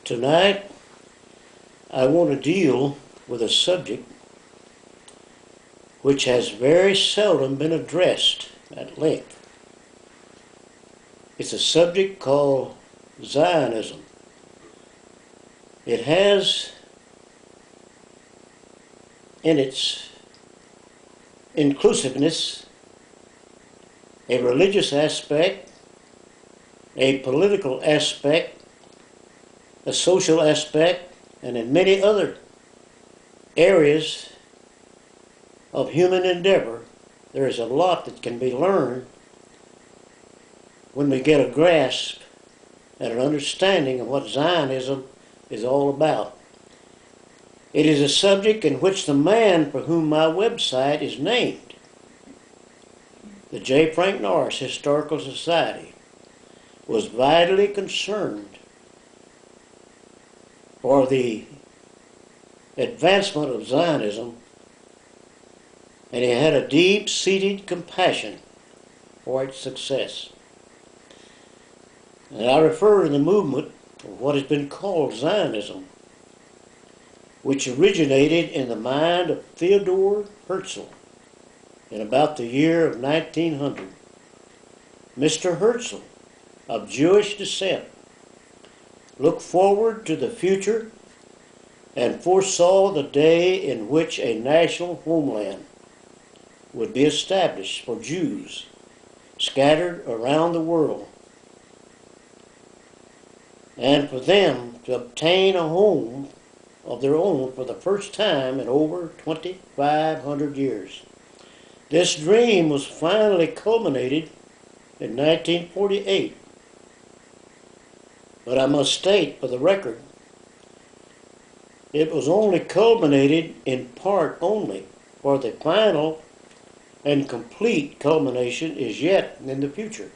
Tonight, I want to deal with a subject which has very seldom been addressed at length. It's a subject called Zionism. It has in its inclusiveness a religious aspect, a political aspect, a social aspect, and in many other areas of human endeavor, there is a lot that can be learned when we get a grasp and an understanding of what Zionism is all about. It is a subject in which the man for whom my website is named, the J. Frank Norris Historical Society, was vitally concerned for the advancement of Zionism, and he had a deep-seated compassion for its success. And I refer to the movement of what has been called Zionism, which originated in the mind of Theodore Herzl in about the year of 1900. Mr. Herzl, of Jewish descent, looked forward to the future and foresaw the day in which a national homeland would be established for Jews scattered around the world, and for them to obtain a home of their own for the first time in over 2,500 years. This dream was finally culminated in 1948. But I must state for the record, it was only culminated in part only, for the final and complete culmination is yet in the future.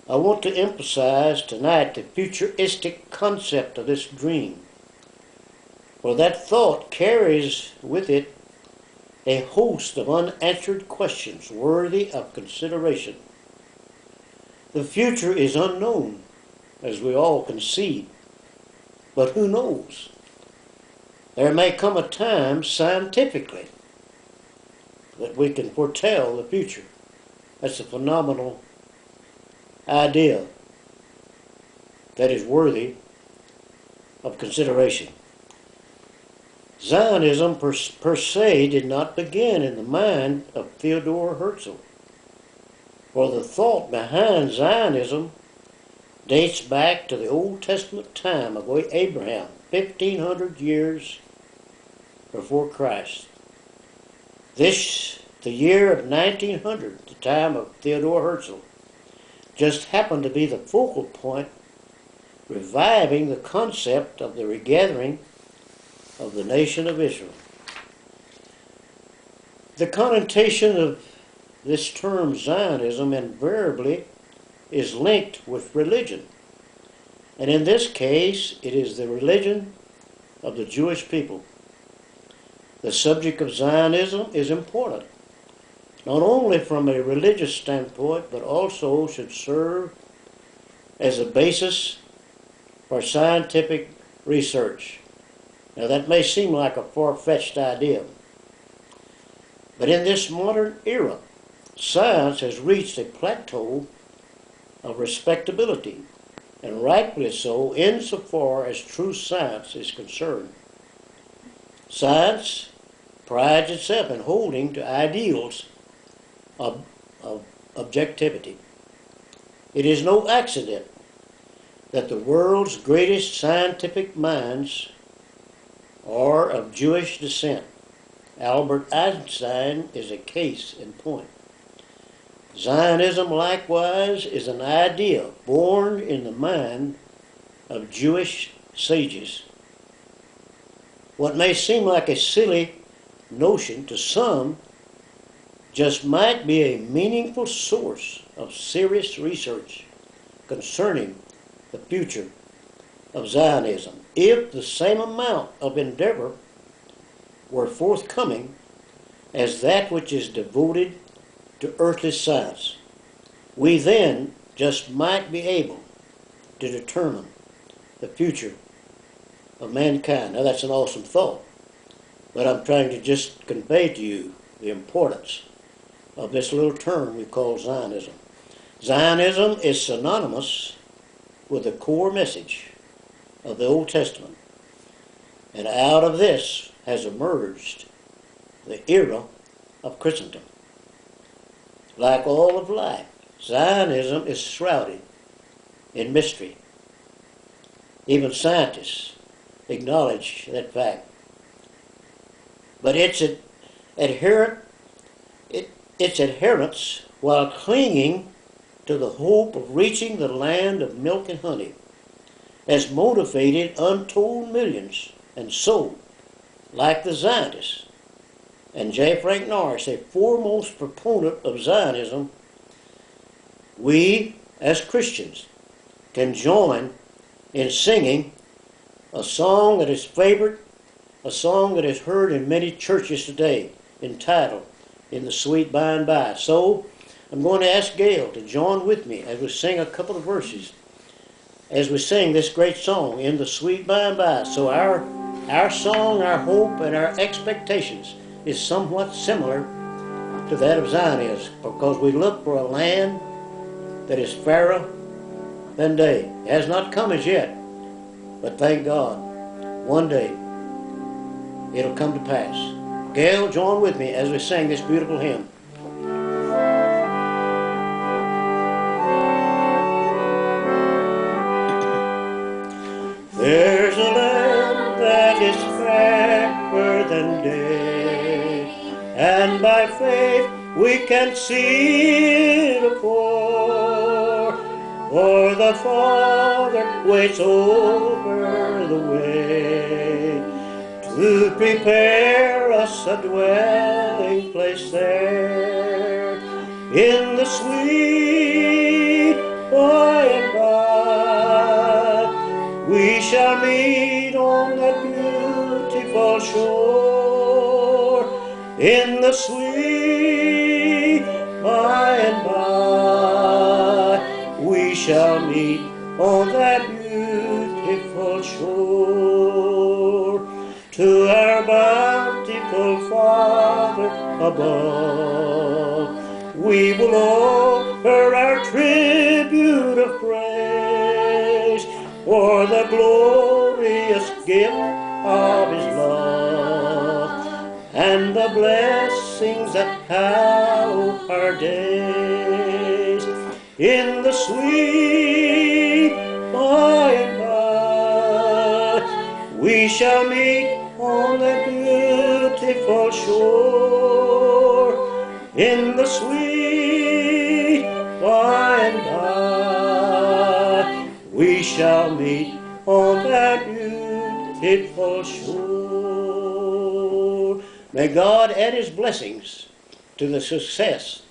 I want to emphasize tonight the futuristic concept of this dream, for that thought carries with it a host of unanswered questions worthy of consideration. The future is unknown, as we all concede, but who knows? There may come a time scientifically that we can foretell the future. That's a phenomenal idea that is worthy of consideration. Zionism per se did not begin in the mind of Theodore Herzl, for the thought behind Zionism dates back to the Old Testament time of Abraham, 1,500 years before Christ. The year of 1900, the time of Theodore Herzl, just happened to be the focal point reviving the concept of the regathering of the nation of Israel. The connotation of this term Zionism invariably is linked with religion, and in this case it is the religion of the Jewish people. The subject of Zionism is important, not only from a religious standpoint, but also should serve as a basis for scientific research. Now that may seem like a far-fetched idea, but in this modern era, science has reached a plateau of respectability, and rightfully so insofar as true science is concerned. Science prides itself in holding to ideals of objectivity. It is no accident that the world's greatest scientific minds are of Jewish descent. Albert Einstein is a case in point. Zionism, likewise, is an idea born in the mind of Jewish sages. What may seem like a silly notion to some just might be a meaningful source of serious research concerning the future of Zionism, if the same amount of endeavor were forthcoming as that which is devoted to earthly science. We then just might be able to determine the future of mankind. Now that's an awesome thought, but I'm trying to just convey to you the importance of this little term we call Zionism. Zionism is synonymous with the core message of the Old Testament, and out of this has emerged the era of Christendom. Like all of life, Zionism is shrouded in mystery. Even scientists acknowledge that fact. But its adherents, while clinging to the hope of reaching the land of milk and honey, has motivated untold millions, and so, like the Zionists and J. Frank Norris, a foremost proponent of Zionism, we as Christians can join in singing a song that is favorite, a song that is heard in many churches today, entitled "In the Sweet By and By." So I'm going to ask Gail to join with me as we sing a couple of verses, as we sing this great song, "In the Sweet By and By." So our song, our hope, and our expectations is somewhat similar to that of Zionism, because we look for a land that is fairer than day. It has not come as yet, but thank God, one day it'll come to pass. Gail, join with me as we sing this beautiful hymn. There's a land that is fairer than day, and by faith we can see it afar, for the Father waits over the way to prepare us a dwelling place there, in the sweet by and by. We shall meet on that beautiful shore, in the sweet by and by. We shall meet on that beautiful shore. To our bountiful Father above, we will offer our tribute of praise for the glorious gift of His love and the blessings that hallow our days, in the sweet by and by. We shall meet on that beautiful shore, in the sweet by and by. We shall meet on that beautiful shore. May God add His blessings to the success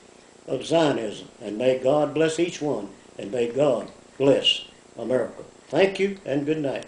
of Zionism, and may God bless each one, and may God bless America. Thank you, and good night.